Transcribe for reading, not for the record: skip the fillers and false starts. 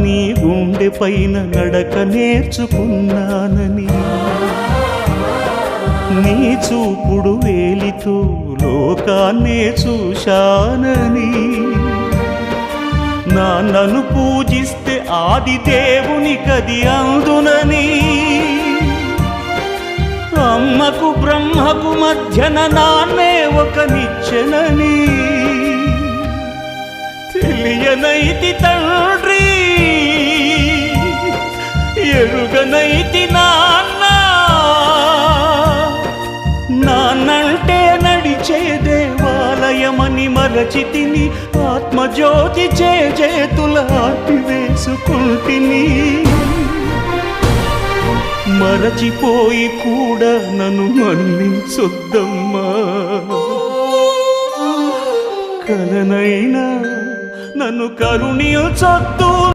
నీ గుండె పైన నడక నేర్చుకున్నానని, నీ చూపుడు వేలితో లోకాన్నే చూశానని, నాన్నను పూజిస్తే ఆది దేవునికది అందునని, అమ్మకు బ్రహ్మకు మధ్యన నాన్నే ఒక నిచ్చెనని తెలియనైతి తండ్రి, ఎరుగనైతి నాన్న. నాన్నంటే నడిచే దేవాలయమని మరచితిని, ఆత్మజ్యోతి చేతుల ఆపివేసుకుంటిని. మరచిపోయి కూడా నన్ను మన్నించొద్దమ్మా, కలనైనా నన్ను కరుణించొద్దు.